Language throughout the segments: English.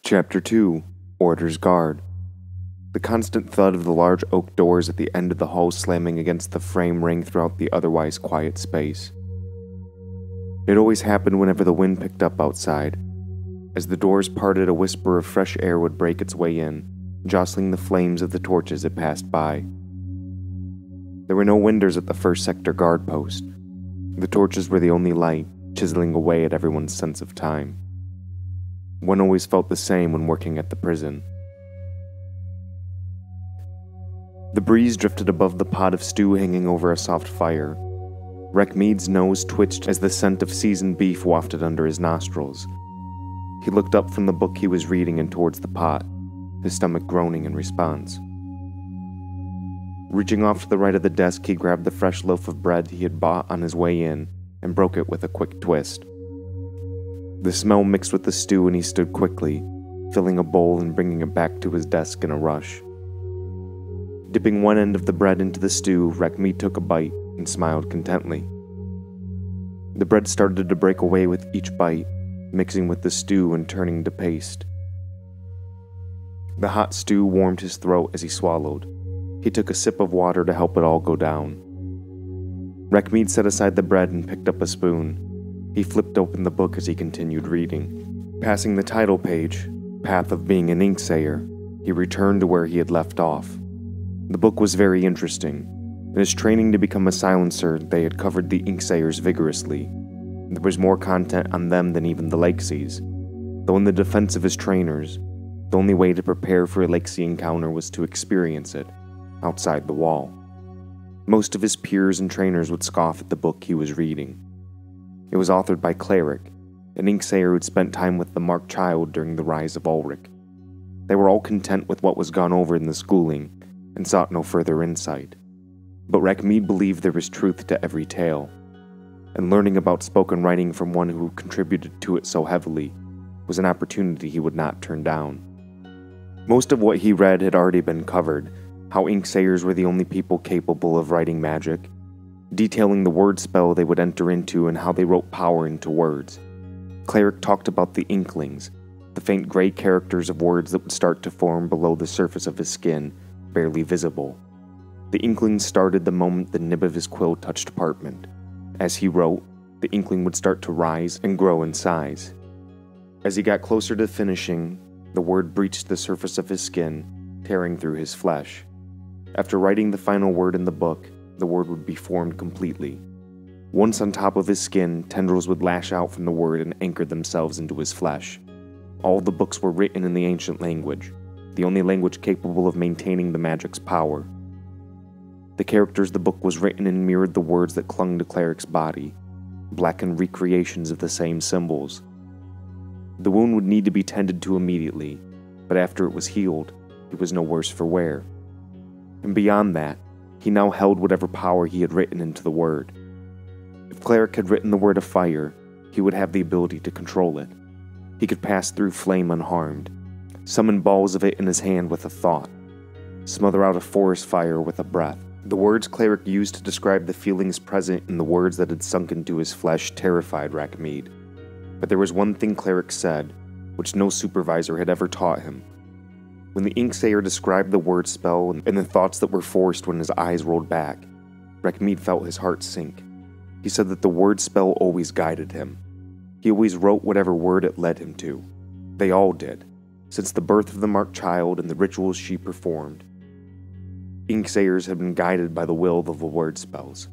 Chapter 2 Orders Guard. The constant thud of the large oak doors at the end of the hall slamming against the frame rang throughout the otherwise quiet space. It always happened whenever the wind picked up outside. As the doors parted, a whisper of fresh air would break its way in, jostling the flames of the torches it passed by. There were no windows at the first sector guard post. The torches were the only light, chiseling away at everyone's sense of time. One always felt the same when working at the prison. The breeze drifted above the pot of stew hanging over a soft fire. Reckmead's nose twitched as the scent of seasoned beef wafted under his nostrils. He looked up from the book he was reading and towards the pot, his stomach groaning in response. Reaching off to the right of the desk, he grabbed the fresh loaf of bread he had bought on his way in and broke it with a quick twist. The smell mixed with the stew and he stood quickly, filling a bowl and bringing it back to his desk in a rush. Dipping one end of the bread into the stew, Reckmead took a bite and smiled contently. The bread started to break away with each bite, mixing with the stew and turning to paste. The hot stew warmed his throat as he swallowed. He took a sip of water to help it all go down. Reckmead set aside the bread and picked up a spoon. He flipped open the book as he continued reading. Passing the title page, Path of Being an Inksayer, he returned to where he had left off. The book was very interesting. In his training to become a silencer, they had covered the Inksayers vigorously. There was more content on them than even the Lakeseas, though in the defense of his trainers, the only way to prepare for a Lakesea encounter was to experience it, outside the wall. Most of his peers and trainers would scoff at the book he was reading. It was authored by Cleric, an Inksayer who'd spent time with the Marked Child during the rise of Ulrich. They were all content with what was gone over in the schooling, and sought no further insight. But Reckmead believed there was truth to every tale, and learning about spoken writing from one who contributed to it so heavily was an opportunity he would not turn down. Most of what he read had already been covered, how Inksayers were the only people capable of writing magic, detailing the word spell they would enter into and how they wrote power into words. Cleric talked about the Inklings, the faint gray characters of words that would start to form below the surface of his skin, barely visible. The Inklings started the moment the nib of his quill touched parchment. As he wrote, the Inkling would start to rise and grow in size. As he got closer to finishing, the word breached the surface of his skin, tearing through his flesh. After writing the final word in the book, the word would be formed completely. Once on top of his skin, tendrils would lash out from the word and anchor themselves into his flesh. All the books were written in the ancient language, the only language capable of maintaining the magic's power. The characters the book was written in mirrored the words that clung to Cleric's body, blackened recreations of the same symbols. The wound would need to be tended to immediately, but after it was healed, it was no worse for wear. And beyond that, he now held whatever power he had written into the word. If Cleric had written the word of fire, he would have the ability to control it. He could pass through flame unharmed, summon balls of it in his hand with a thought, smother out a forest fire with a breath. The words Cleric used to describe the feelings present in the words that had sunk into his flesh terrified Reckmead. But there was one thing Cleric said, which no supervisor had ever taught him. When the Inksayer described the word spell and the thoughts that were forced when his eyes rolled back, Reckmead felt his heart sink. He said that the word spell always guided him. He always wrote whatever word it led him to. They all did, since the birth of the Marked Child and the rituals she performed. Inksayers had been guided by the will of the word spells.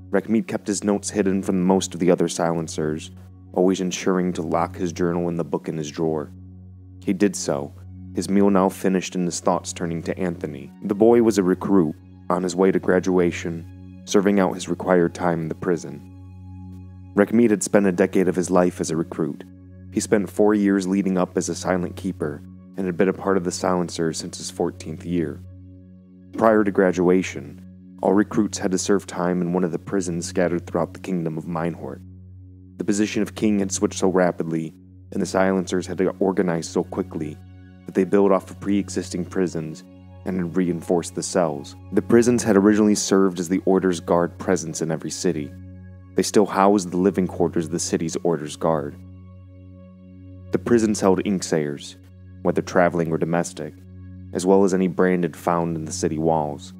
Reckmead kept his notes hidden from most of the other silencers, always ensuring to lock his journal and the book in his drawer. He did so, his meal now finished and his thoughts turning to Anthony. The boy was a recruit, on his way to graduation, serving out his required time in the prison. Reckmead had spent a decade of his life as a recruit. He spent 4 years leading up as a silent keeper, and had been a part of the silencers since his 14th year. Prior to graduation, all recruits had to serve time in one of the prisons scattered throughout the kingdom of Minehort. The position of king had switched so rapidly, and the silencers had organized so quickly, that they built off of pre-existing prisons and had reinforced the cells. The prisons had originally served as the Orders Guard presence in every city. They still housed the living quarters of the city's Orders Guard. The prisons held Inksayers, whether traveling or domestic, as well as any branded found in the city walls.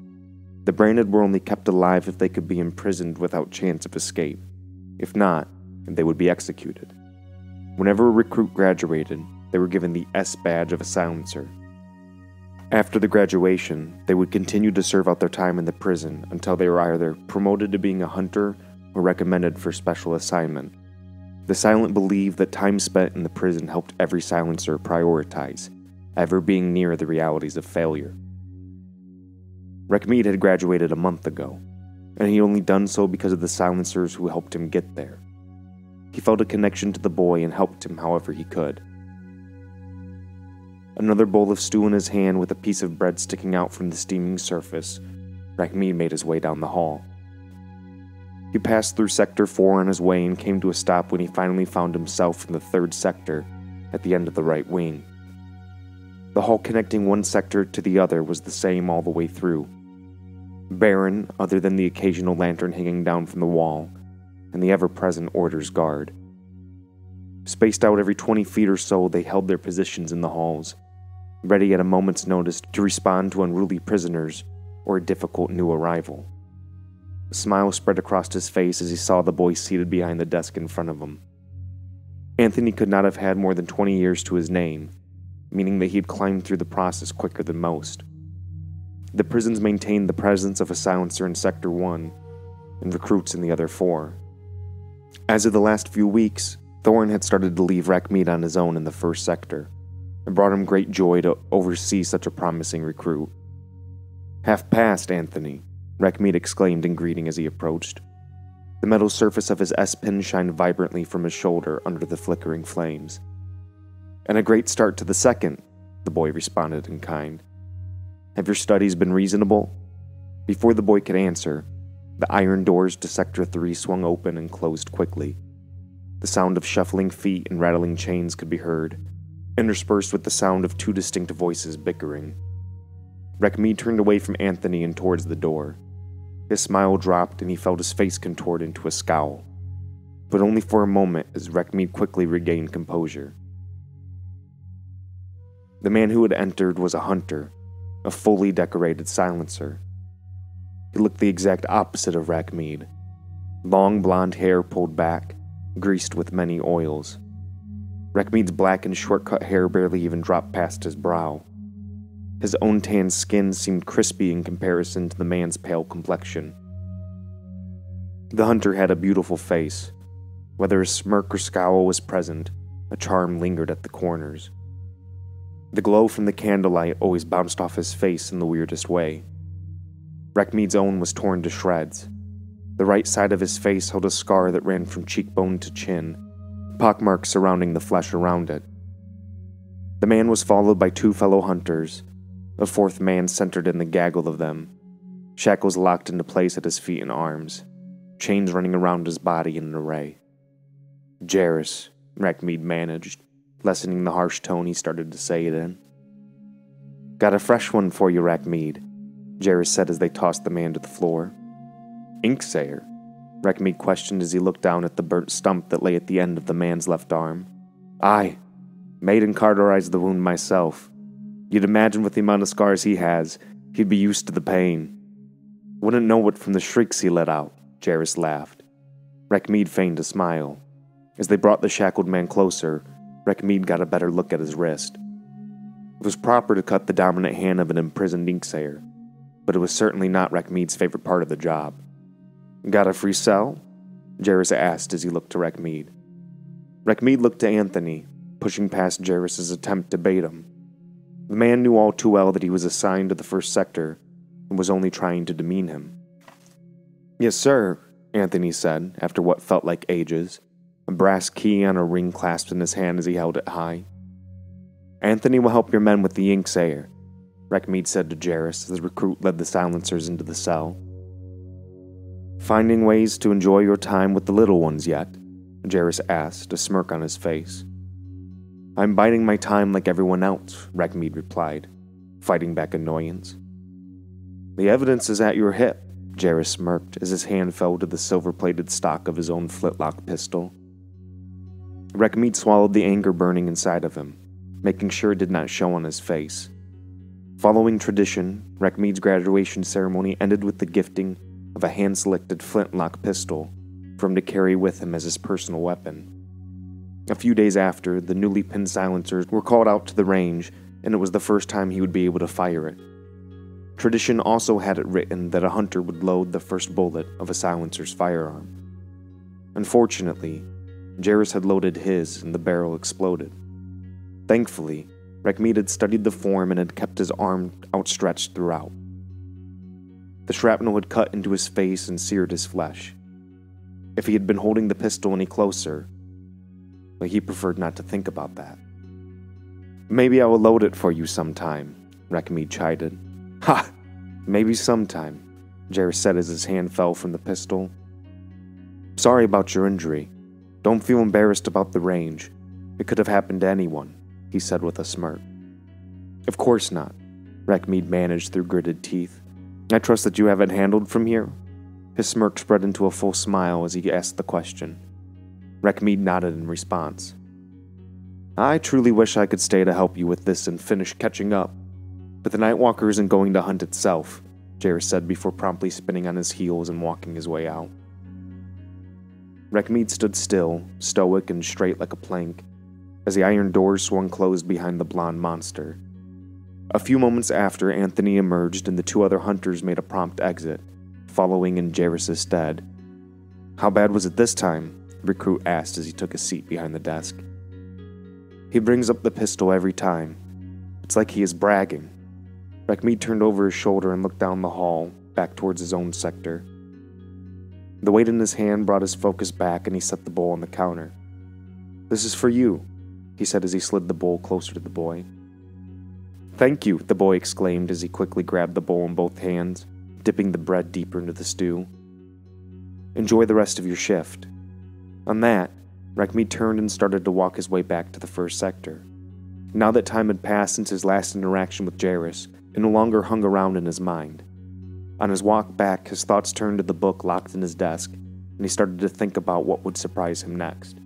The branded were only kept alive if they could be imprisoned without chance of escape. If not, they would be executed. Whenever a recruit graduated, they were given the S badge of a silencer. After the graduation, they would continue to serve out their time in the prison until they were either promoted to being a hunter or recommended for special assignment. The Silent believed that time spent in the prison helped every silencer prioritize, ever being near the realities of failure. Reckmead had graduated a month ago, and he had only done so because of the silencers who helped him get there. He felt a connection to the boy and helped him however he could. Another bowl of stew in his hand with a piece of bread sticking out from the steaming surface, Reckmead made his way down the hall. He passed through Sector 4 on his way and came to a stop when he finally found himself in the 3rd sector, at the end of the right wing. The hall connecting one sector to the other was the same all the way through. Barren, other than the occasional lantern hanging down from the wall, and the ever-present Order's guard. Spaced out every 20 feet or so, they held their positions in the halls, ready at a moment's notice to respond to unruly prisoners or a difficult new arrival. A smile spread across his face as he saw the boy seated behind the desk in front of him. Anthony could not have had more than 20 years to his name, meaning that he had climbed through the process quicker than most. The prisons maintained the presence of a silencer in Sector 1 and recruits in the other 4. As of the last few weeks, Thorne had started to leave Reckmead on his own in the 1st sector. It brought him great joy to oversee such a promising recruit. "Half-past, Anthony," Reckmead exclaimed in greeting as he approached. The metal surface of his S-pin shined vibrantly from his shoulder under the flickering flames. "And a great start to the 2nd, the boy responded in kind. "Have your studies been reasonable?" Before the boy could answer, the iron doors to Sector 3 swung open and closed quickly. The sound of shuffling feet and rattling chains could be heard, interspersed with the sound of 2 distinct voices bickering. Reckmead turned away from Anthony and towards the door. His smile dropped and he felt his face contort into a scowl, but only for a moment as Reckmead quickly regained composure. The man who had entered was a hunter, a fully decorated silencer. He looked the exact opposite of Reckmead. Long blonde hair pulled back, greased with many oils. Reckmead's black and short-cut hair barely even dropped past his brow. His own tanned skin seemed crispy in comparison to the man's pale complexion. The hunter had a beautiful face. Whether a smirk or scowl was present, a charm lingered at the corners. The glow from the candlelight always bounced off his face in the weirdest way. Reckmead's own was torn to shreds. The right side of his face held a scar that ran from cheekbone to chin, pockmarks surrounding the flesh around it. The man was followed by 2 fellow hunters, a 4th man centered in the gaggle of them, shackles locked into place at his feet and arms, chains running around his body in an array. "Jarrus," Reckmead managed, lessening the harsh tone he started to say it in. "Got a fresh one for you, Reckmead," Jarrus said as they tossed the man to the floor. "Inksayer?" Reckmead questioned as he looked down at the burnt stump that lay at the end of the man's left arm. "Aye. Made and cauterized the wound myself. You'd imagine with the amount of scars he has, he'd be used to the pain. Wouldn't know it from the shrieks he let out," Jarrus laughed. Reckmead feigned a smile. As they brought the shackled man closer, Reckmead got a better look at his wrist. It was proper to cut the dominant hand of an imprisoned inksayer, but it was certainly not Reckmead's favorite part of the job. "Got a free cell?" Jarrus asked as he looked to Reckmead. Reckmead looked to Anthony, pushing past Jarrus's attempt to bait him. The man knew all too well that he was assigned to the 1st sector and was only trying to demean him. "Yes, sir," Anthony said, after what felt like ages, a brass key on a ring clasped in his hand as he held it high. "Anthony will help your men with the inksayer," Reckmead said to Jarrus as the recruit led the silencers into the cell. "Finding ways to enjoy your time with the little ones yet?" Jarrus asked, a smirk on his face. "I'm biding my time like everyone else," Reckmead replied, fighting back annoyance. "The evidence is at your hip," Jarrus smirked as his hand fell to the silver-plated stock of his own flintlock pistol. Reckmead swallowed the anger burning inside of him, making sure it did not show on his face. Following tradition, Reckmead's graduation ceremony ended with the gifting of a hand-selected flintlock pistol for him to carry with him as his personal weapon. A few days after, the newly pinned silencers were called out to the range, and it was the first time he would be able to fire it. Tradition also had it written that a hunter would load the first bullet of a silencer's firearm. Unfortunately, Jairus had loaded his and the barrel exploded. Thankfully, Reckmead had studied the form and had kept his arm outstretched throughout. The shrapnel had cut into his face and seared his flesh. If he had been holding the pistol any closer, but he preferred not to think about that. "Maybe I will load it for you sometime," Reckmead chided. "Ha! Maybe sometime," Jairus said as his hand fell from the pistol. "Sorry about your injury. Don't feel embarrassed about the range. It could have happened to anyone," he said with a smirk. "Of course not," Reckmead managed through gritted teeth. "I trust that you have it handled from here?" His smirk spread into a full smile as he asked the question. Reckmead nodded in response. "I truly wish I could stay to help you with this and finish catching up, but the Nightwalker isn't going to hunt itself," Jairus said before promptly spinning on his heels and walking his way out. Reckmead stood still, stoic and straight like a plank, as the iron doors swung closed behind the blonde monster. A few moments after, Anthony emerged and the two other hunters made a prompt exit, following in Jairus' stead. "How bad was it this time?" the recruit asked as he took a seat behind the desk. "He brings up the pistol every time. It's like he is bragging." Reckmead turned over his shoulder and looked down the hall, back towards his own sector. The weight in his hand brought his focus back and he set the bowl on the counter. "This is for you," he said as he slid the bowl closer to the boy. "Thank you," the boy exclaimed as he quickly grabbed the bowl in both hands, dipping the bread deeper into the stew. "Enjoy the rest of your shift." On that, Reckmead turned and started to walk his way back to the first sector. Now that time had passed since his last interaction with Jairus, it no longer hung around in his mind. On his walk back, his thoughts turned to the book locked in his desk, and he started to think about what would surprise him next.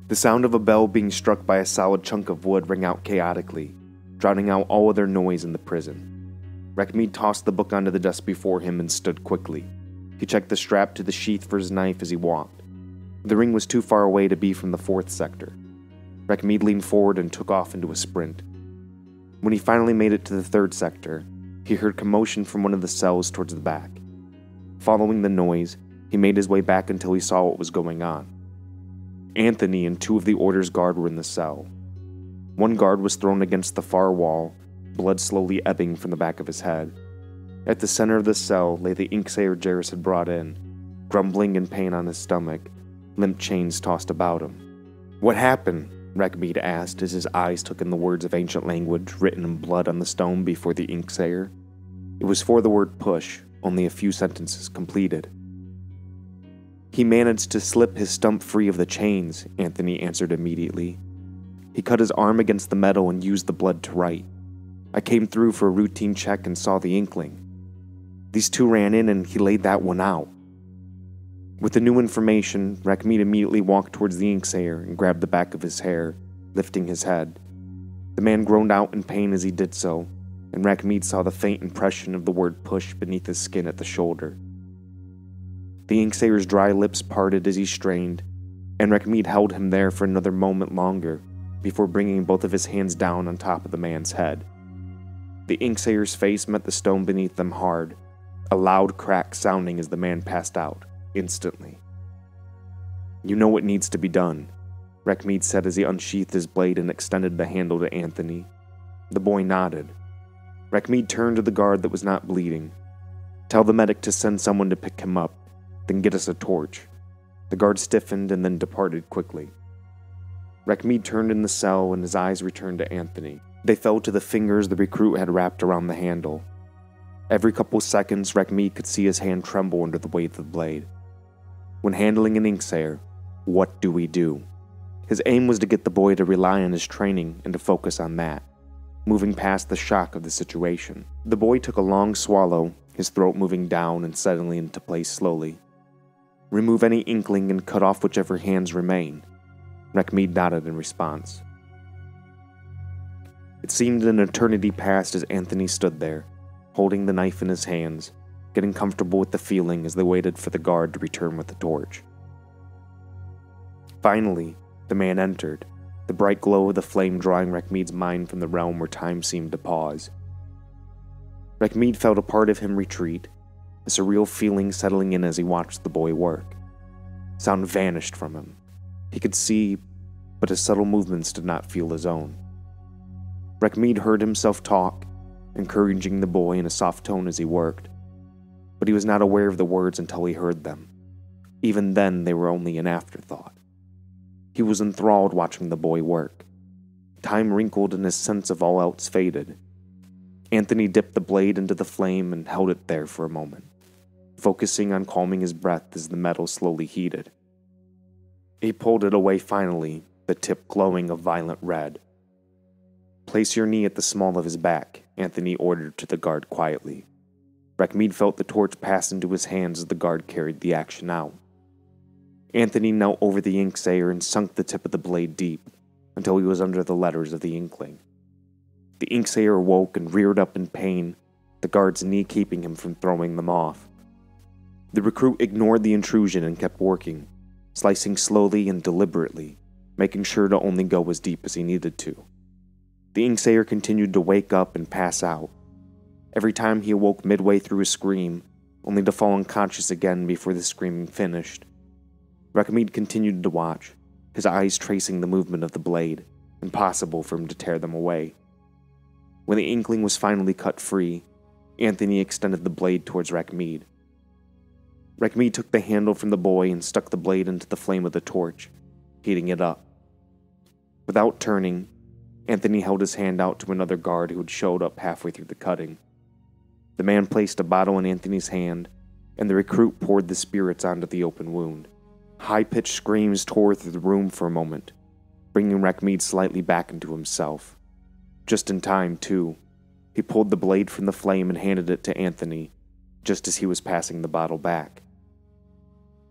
The sound of a bell being struck by a solid chunk of wood rang out chaotically, drowning out all other noise in the prison. Reckmead tossed the book onto the desk before him and stood quickly. He checked the strap to the sheath for his knife as he walked. The ring was too far away to be from the fourth sector. Reckmead leaned forward and took off into a sprint. When he finally made it to the third sector, he heard commotion from one of the cells towards the back. Following the noise, he made his way back until he saw what was going on. Anthony and two of the Order's guard were in the cell. One guard was thrown against the far wall, blood slowly ebbing from the back of his head. At the center of the cell lay the Inksayer Jairus had brought in, grumbling in pain on his stomach, limp chains tossed about him. "What happened?" Reckmead asked as his eyes took in the words of ancient language written in blood on the stone before the Inksayer. It was for the word push, only a few sentences completed. "He managed to slip his stump free of the chains," Anthony answered immediately. "He cut his arm against the metal and used the blood to write. I came through for a routine check and saw the Inkling. These two ran in and he laid that one out." With the new information, Reckmead immediately walked towards the Inksayer and grabbed the back of his hair, lifting his head. The man groaned out in pain as he did so, and Reckmead saw the faint impression of the word push beneath his skin at the shoulder. The Inksayer's dry lips parted as he strained, and Reckmead held him there for another moment longer before bringing both of his hands down on top of the man's head. The Inksayer's face met the stone beneath them hard, a loud crack sounding as the man passed out, instantly. "You know what needs to be done," Reckmead said as he unsheathed his blade and extended the handle to Anthony. The boy nodded. Reckmead turned to the guard that was not bleeding. "Tell the medic to send someone to pick him up, then get us a torch." The guard stiffened and then departed quickly. Reckmead turned in the cell and his eyes returned to Anthony. They fell to the fingers the recruit had wrapped around the handle. Every couple seconds, Reckmead could see his hand tremble under the weight of the blade. When handling an Inksayer, what do we do? His aim was to get the boy to rely on his training and to focus on that, moving past the shock of the situation. The boy took a long swallow, his throat moving down and settling into place slowly. Remove any inkling and cut off whichever hands remain. Reckmead nodded in response. It seemed an eternity passed as Anthony stood there, holding the knife in his hands, getting comfortable with the feeling as they waited for the guard to return with the torch. Finally, the man entered, the bright glow of the flame drawing Reckmead's mind from the realm where time seemed to pause. Reckmead felt a part of him retreat, a surreal feeling settling in as he watched the boy work. Sound vanished from him. He could see, but his subtle movements did not feel his own. Reckmead heard himself talk, encouraging the boy in a soft tone as he worked, but he was not aware of the words until he heard them. Even then, they were only an afterthought. He was enthralled watching the boy work. Time wrinkled and his sense of all else faded. Anthony dipped the blade into the flame and held it there for a moment, focusing on calming his breath as the metal slowly heated. He pulled it away finally, the tip glowing a violent red. "Place your knee at the small of his back," Anthony ordered to the guard quietly. Reckmead felt the torch pass into his hands as the guard carried the action out. Anthony knelt over the Inksayer and sunk the tip of the blade deep, until he was under the letters of the Inkling. The Inksayer awoke and reared up in pain, the guard's knee keeping him from throwing them off. The recruit ignored the intrusion and kept working, slicing slowly and deliberately, making sure to only go as deep as he needed to. The Inksayer continued to wake up and pass out. Every time he awoke midway through a scream, only to fall unconscious again before the screaming finished. Reckmead continued to watch, his eyes tracing the movement of the blade, impossible for him to tear them away. When the Inkling was finally cut free, Anthony extended the blade towards Reckmead. Reckmead took the handle from the boy and stuck the blade into the flame of the torch, heating it up. Without turning, Anthony held his hand out to another guard who had showed up halfway through the cutting. The man placed a bottle in Anthony's hand, and the recruit poured the spirits onto the open wound. High-pitched screams tore through the room for a moment, bringing Reckmead slightly back into himself. Just in time, too. He pulled the blade from the flame and handed it to Anthony, just as he was passing the bottle back.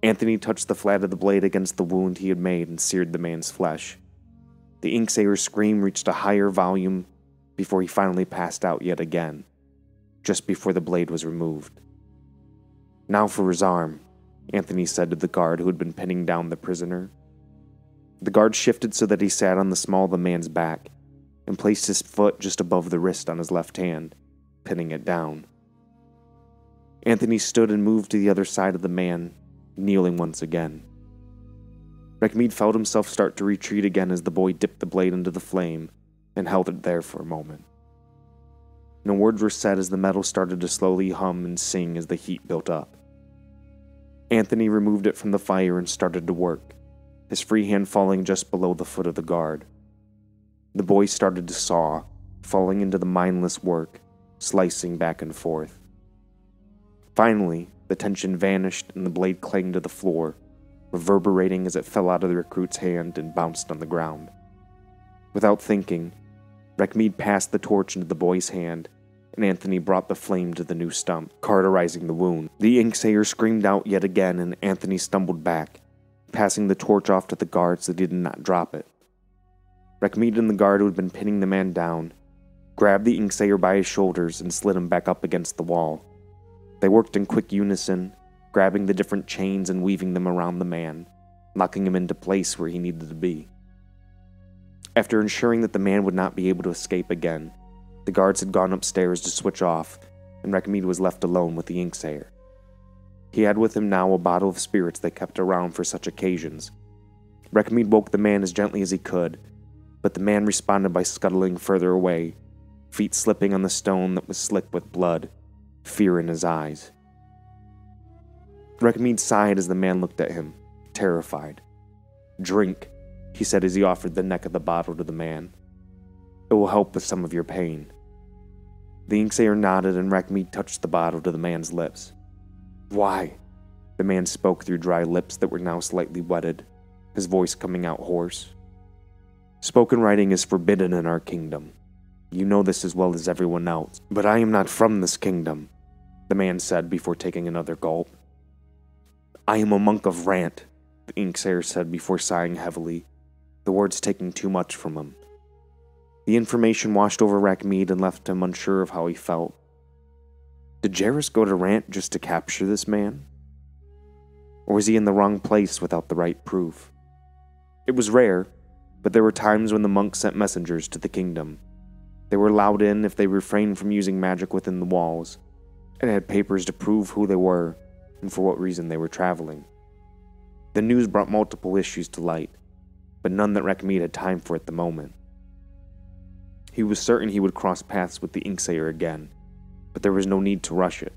Anthony touched the flat of the blade against the wound he had made and seared the man's flesh. The Inksayer's scream reached a higher volume before he finally passed out yet again, just before the blade was removed. "Now for his arm," Anthony said to the guard who had been pinning down the prisoner. The guard shifted so that he sat on the small of the man's back, and placed his foot just above the wrist on his left hand, pinning it down. Anthony stood and moved to the other side of the man, kneeling once again. Reckmead felt himself start to retreat again as the boy dipped the blade into the flame and held it there for a moment. No words were said as the metal started to slowly hum and sing as the heat built up. Anthony removed it from the fire and started to work, his free hand falling just below the foot of the guard. The boy started to saw, falling into the mindless work, slicing back and forth. Finally, the tension vanished and the blade clanged to the floor, reverberating as it fell out of the recruit's hand and bounced on the ground. Without thinking, Reckmead passed the torch into the boy's hand, and Anthony brought the flame to the new stump, cauterizing the wound. The Inksayer screamed out yet again, and Anthony stumbled back, passing the torch off to the guard so that he did not drop it. Reckmead and the guard who had been pinning the man down grabbed the Inksayer by his shoulders and slid him back up against the wall. They worked in quick unison, grabbing the different chains and weaving them around the man, locking him into place where he needed to be. After ensuring that the man would not be able to escape again, the guards had gone upstairs to switch off, and Reckmead was left alone with the Inksayer. He had with him now a bottle of spirits they kept around for such occasions. Reckmead woke the man as gently as he could, but the man responded by scuttling further away, feet slipping on the stone that was slick with blood, fear in his eyes. Reckmead sighed as the man looked at him, terrified. "Drink," he said as he offered the neck of the bottle to the man. "It will help with some of your pain." The Inksayer nodded and Reckmead touched the bottle to the man's lips. "Why?" The man spoke through dry lips that were now slightly wetted, his voice coming out hoarse. "Spoken writing is forbidden in our kingdom. You know this as well as everyone else. But I am not from this kingdom," the man said before taking another gulp. I am a monk of Rant, the Inksayer said before sighing heavily, the words taking too much from him. The information washed over Rackmead and left him unsure of how he felt. Did Jarrus go to Rant just to capture this man? Or was he in the wrong place without the right proof? It was rare, but there were times when the monks sent messengers to the kingdom. They were allowed in if they refrained from using magic within the walls, and had papers to prove who they were and for what reason they were traveling. The news brought multiple issues to light, but none that Rackmead had time for at the moment. He was certain he would cross paths with the Inksayer again, but there was no need to rush it,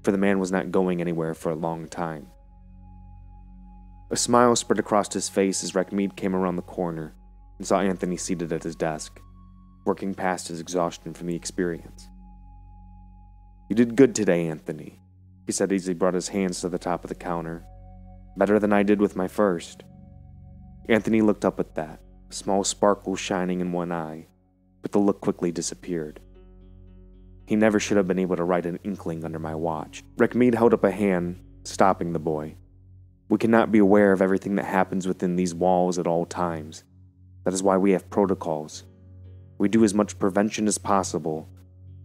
for the man was not going anywhere for a long time. A smile spread across his face as Rackmead came around the corner and saw Anthony seated at his desk, working past his exhaustion from the experience. You did good today, Anthony, he said as he brought his hands to the top of the counter. Better than I did with my first. Anthony looked up at that, a small sparkle shining in one eye, but the look quickly disappeared. He never should have been able to write an inkling under my watch. Rackmead held up a hand, stopping the boy. We cannot be aware of everything that happens within these walls at all times. That is why we have protocols. We do as much prevention as possible,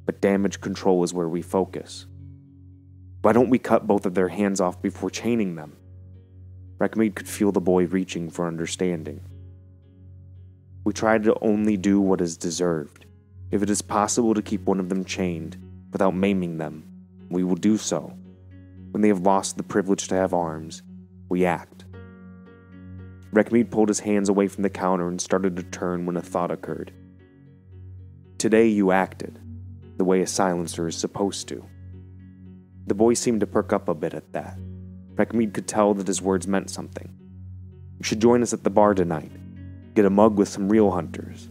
but damage control is where we focus. Why don't we cut both of their hands off before chaining them? Rackmead could feel the boy reaching for understanding. We try to only do what is deserved. If it is possible to keep one of them chained without maiming them, we will do so. When they have lost the privilege to have arms, we act. Rackmead pulled his hands away from the counter and started to turn when a thought occurred. Today you acted, the way a silencer is supposed to. The boy seemed to perk up a bit at that. Rackmead could tell that his words meant something. You should join us at the bar tonight. Get a mug with some real hunters.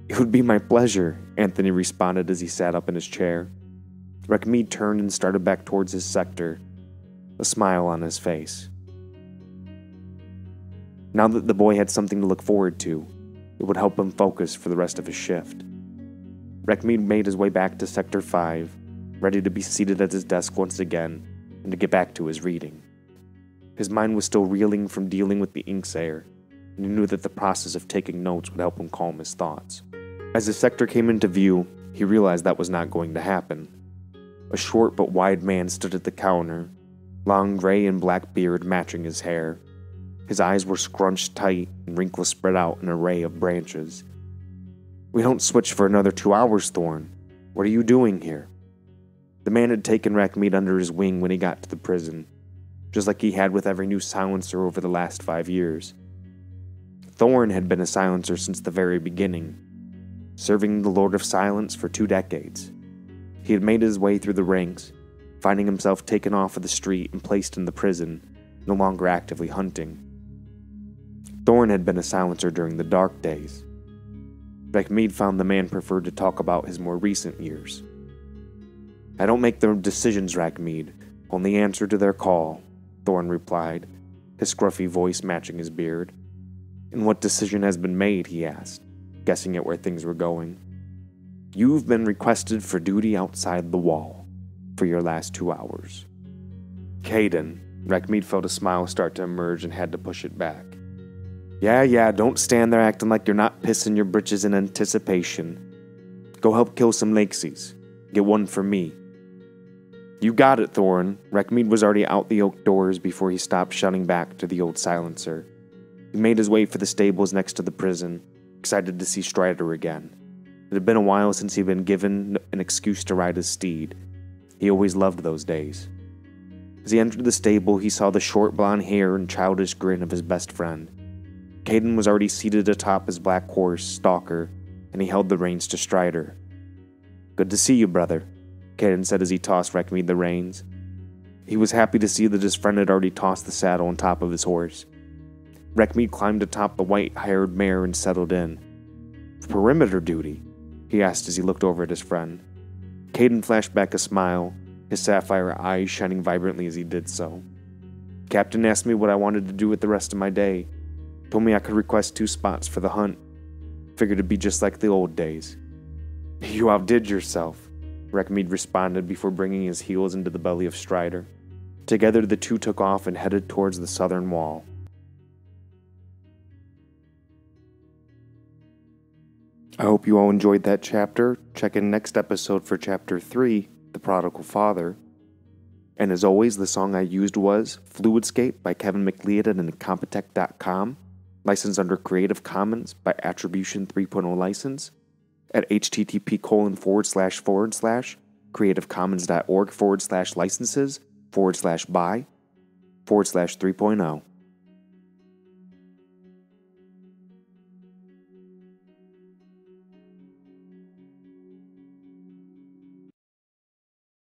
It would be my pleasure, Anthony responded as he sat up in his chair. Rackmead turned and started back towards his sector, a smile on his face. Now that the boy had something to look forward to, it would help him focus for the rest of his shift. Rackmead made his way back to Sector 5, ready to be seated at his desk once again and to get back to his reading. His mind was still reeling from dealing with the Inksayer, and he knew that the process of taking notes would help him calm his thoughts. As the sector came into view, he realized that was not going to happen. A short but wide man stood at the counter, long gray and black beard matching his hair. His eyes were scrunched tight and wrinkles spread out in an array of branches. We don't switch for another 2 hours, Thorn. What are you doing here? The man had taken Rackmead under his wing when he got to the prison, just like he had with every new silencer over the last 5 years. Thorn had been a silencer since the very beginning, serving the Lord of Silence for 2 decades. He had made his way through the ranks, finding himself taken off of the street and placed in the prison, no longer actively hunting. Thorn had been a silencer during the dark days. Rackmead found the man preferred to talk about his more recent years. I don't make their decisions, Rackmead, only answer to their call, Thorn replied, his scruffy voice matching his beard. And what decision has been made, he asked, guessing at where things were going. You've been requested for duty outside the wall for your last 2 hours. Caden, Rackmead felt a smile start to emerge and had to push it back. Yeah, don't stand there acting like you're not pissing your britches in anticipation. Go help kill some Lakesies. Get one for me. You got it, Thorn. Rackmead was already out the oak doors before he stopped shouting back to the old silencer. He made his way for the stables next to the prison, excited to see Strider again. It had been a while since he'd been given an excuse to ride his steed. He always loved those days. As he entered the stable, he saw the short blonde hair and childish grin of his best friend. Caden was already seated atop his black horse, Stalker, and he held the reins to Strider. Good to see you, brother, Caden said as he tossed Rackmead the reins. He was happy to see that his friend had already tossed the saddle on top of his horse. Rackmead climbed atop the white-haired mare and settled in. Perimeter duty? He asked as he looked over at his friend. Caden flashed back a smile, his sapphire eyes shining vibrantly as he did so. Captain asked me what I wanted to do with the rest of my day. Told me I could request 2 spots for the hunt. Figured it'd be just like the old days. You outdid yourself, Rackmead responded before bringing his heels into the belly of Strider. Together, the two took off and headed towards the southern wall. I hope you all enjoyed that chapter. Check in next episode for Chapter 3, The Prodigal Father. And as always, the song I used was Fluidscape by Kevin McLeod at Incompetech.com, licensed under Creative Commons by Attribution 3.0 license, at http://creativecommons.org/licenses/by/3.0.